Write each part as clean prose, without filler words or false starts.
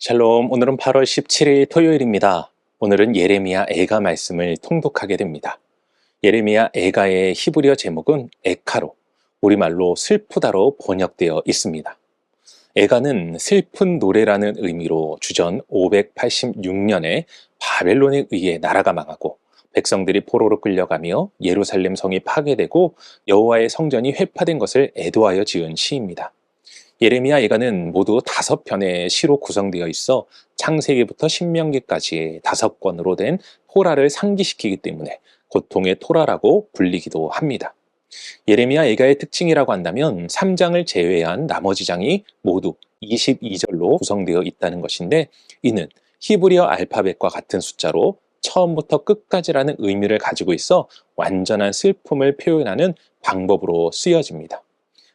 샬롬, 오늘은 8월 17일 토요일입니다. 오늘은 예레미야 애가 말씀을 통독하게 됩니다. 예레미야 애가의 히브리어 제목은 에카로, 우리말로 슬프다로 번역되어 있습니다. 애가는 슬픈 노래라는 의미로 주전 586년에 바벨론에 의해 나라가 망하고 백성들이 포로로 끌려가며 예루살렘 성이 파괴되고 여호와의 성전이 회파된 것을 애도하여 지은 시입니다. 예레미야 예가는 모두 5편의 시로 구성되어 있어 창세기부터 신명기까지 5권으로 된 토라를 상기시키기 때문에 고통의 토라라고 불리기도 합니다. 예레미야 예가의 특징이라고 한다면 3장을 제외한 나머지 장이 모두 22절로 구성되어 있다는 것인데, 이는 히브리어 알파벳과 같은 숫자로 처음부터 끝까지라는 의미를 가지고 있어 완전한 슬픔을 표현하는 방법으로 쓰여집니다.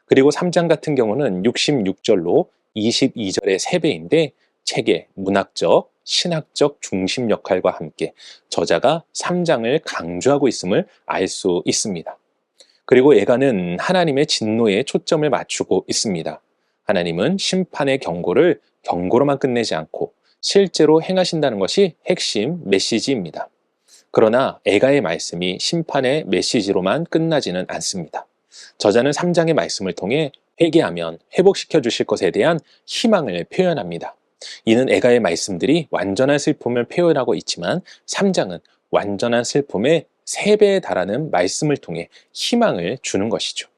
그리고 3장 같은 경우는 66절로 22절의 3배인데 책의 문학적, 신학적 중심 역할과 함께 저자가 3장을 강조하고 있음을 알 수 있습니다. 그리고 예가는 하나님의 진노에 초점을 맞추고 있습니다. 하나님은 심판의 경고를 경고로만 끝내지 않고 실제로 행하신다는 것이 핵심 메시지입니다. 그러나 예가의 말씀이 심판의 메시지로만 끝나지는 않습니다. 저자는 3장의 말씀을 통해 회개하면 회복시켜 주실 것에 대한 희망을 표현합니다. 이는 예가의 말씀들이 완전한 슬픔을 표현하고 있지만 3장은 완전한 슬픔의 3배에 달하는 말씀을 통해 희망을 주는 것이죠.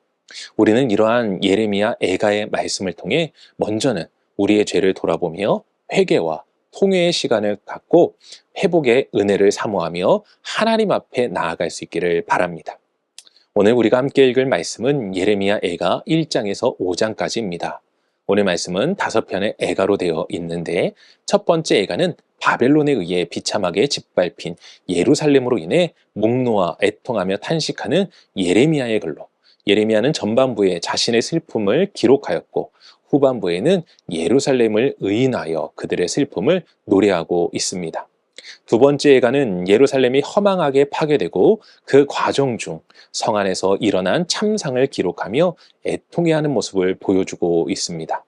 우리는 이러한 예레미야 예가의 말씀을 통해 먼저는 우리의 죄를 돌아보며 회개와 통회의 시간을 갖고 회복의 은혜를 사모하며 하나님 앞에 나아갈 수 있기를 바랍니다. 오늘 우리가 함께 읽을 말씀은 예레미야 애가 1장에서 5장까지입니다. 오늘 말씀은 5편의 애가로 되어 있는데, 첫 번째 애가는 바벨론에 의해 비참하게 짓밟힌 예루살렘으로 인해 목노아 애통하며 탄식하는 예레미야의 글로, 예레미야는 전반부에 자신의 슬픔을 기록하였고 후반부에는 예루살렘을 의인하여 그들의 슬픔을 노래하고 있습니다. 두 번째 예가는 예루살렘이 허망하게 파괴되고 그 과정 중 성 안에서 일어난 참상을 기록하며 애통해하는 모습을 보여주고 있습니다.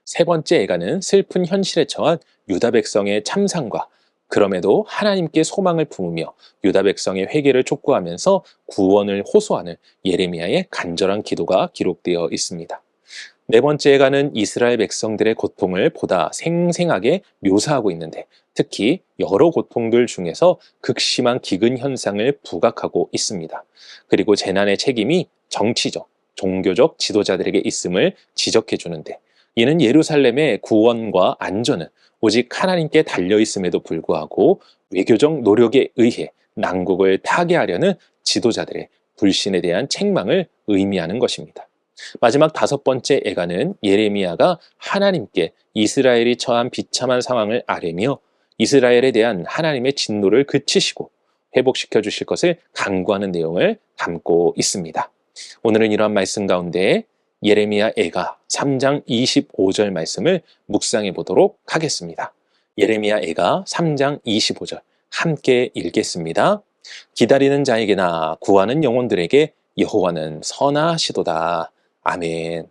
세 번째 예가는 슬픈 현실에 처한 유다 백성의 참상과 그럼에도 하나님께 소망을 품으며 유다 백성의 회개를 촉구하면서 구원을 호소하는 예레미야의 간절한 기도가 기록되어 있습니다. 네 번째 예가는 이스라엘 백성들의 고통을 보다 생생하게 묘사하고 있는데, 특히 여러 고통들 중에서 극심한 기근 현상을 부각하고 있습니다. 그리고 재난의 책임이 정치적, 종교적 지도자들에게 있음을 지적해 주는데, 이는 예루살렘의 구원과 안전은 오직 하나님께 달려 있음에도 불구하고 외교적 노력에 의해 난국을 타개하려는 지도자들의 불신에 대한 책망을 의미하는 것입니다. 마지막 5번째 예가는 예레미야가 하나님께 이스라엘이 처한 비참한 상황을 아뢰며 이스라엘에 대한 하나님의 진노를 그치시고 회복시켜 주실 것을 간구하는 내용을 담고 있습니다. 오늘은 이러한 말씀 가운데 예레미야 애가 3장 25절 말씀을 묵상해 보도록 하겠습니다. 예레미야 애가 3장 25절 함께 읽겠습니다. 기다리는 자에게나 구하는 영혼들에게 여호와는 선하시도다. 아멘.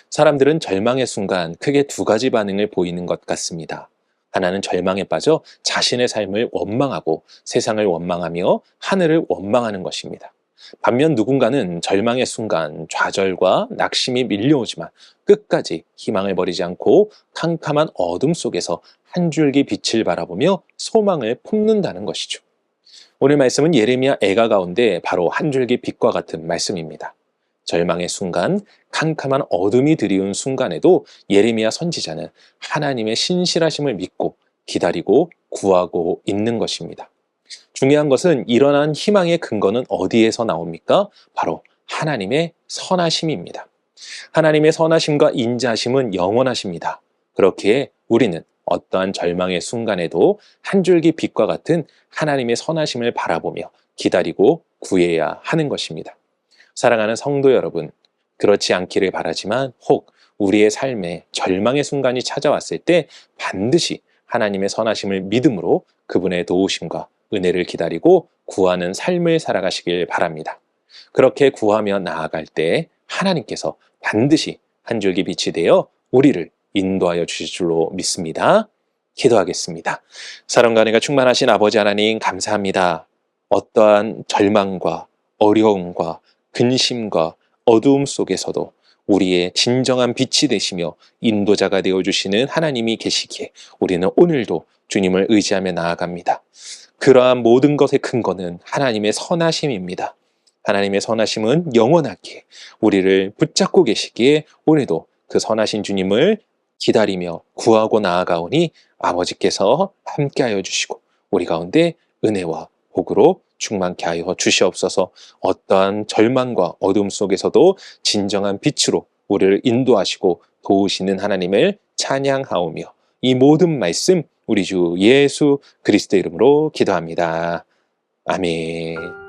사람들은 절망의 순간 크게 2가지 반응을 보이는 것 같습니다. 하나는 절망에 빠져 자신의 삶을 원망하고 세상을 원망하며 하늘을 원망하는 것입니다. 반면 누군가는 절망의 순간 좌절과 낙심이 밀려오지만 끝까지 희망을 버리지 않고 캄캄한 어둠 속에서 한 줄기 빛을 바라보며 소망을 품는다는 것이죠. 오늘 말씀은 예레미야 애가 가운데 바로 한 줄기 빛과 같은 말씀입니다. 절망의 순간, 캄캄한 어둠이 드리운 순간에도 예레미야 선지자는 하나님의 신실하심을 믿고 기다리고 구하고 있는 것입니다. 중요한 것은 일어난 희망의 근거는 어디에서 나옵니까? 바로 하나님의 선하심입니다. 하나님의 선하심과 인자하심은 영원하십니다. 그렇기에 우리는 어떠한 절망의 순간에도 한 줄기 빛과 같은 하나님의 선하심을 바라보며 기다리고 구해야 하는 것입니다. 사랑하는 성도 여러분, 그렇지 않기를 바라지만 혹 우리의 삶에 절망의 순간이 찾아왔을 때 반드시 하나님의 선하심을 믿음으로 그분의 도우심과 은혜를 기다리고 구하는 삶을 살아가시길 바랍니다. 그렇게 구하며 나아갈 때 하나님께서 반드시 한 줄기 빛이 되어 우리를 인도하여 주실 줄로 믿습니다. 기도하겠습니다. 사랑과 은혜가 충만하신 아버지 하나님 감사합니다. 어떠한 절망과 어려움과 근심과 어두움 속에서도 우리의 진정한 빛이 되시며 인도자가 되어주시는 하나님이 계시기에 우리는 오늘도 주님을 의지하며 나아갑니다. 그러한 모든 것의 근거는 하나님의 선하심입니다. 하나님의 선하심은 영원하기에 우리를 붙잡고 계시기에 오늘도 그 선하신 주님을 기다리며 구하고 나아가오니 아버지께서 함께하여 주시고 우리 가운데 은혜와 복으로 충만케 하여 주시옵소서. 어떠한 절망과 어둠 속에서도 진정한 빛으로 우리를 인도하시고 도우시는 하나님을 찬양하오며 이 모든 말씀 우리 주 예수 그리스도 이름으로 기도합니다. 아멘.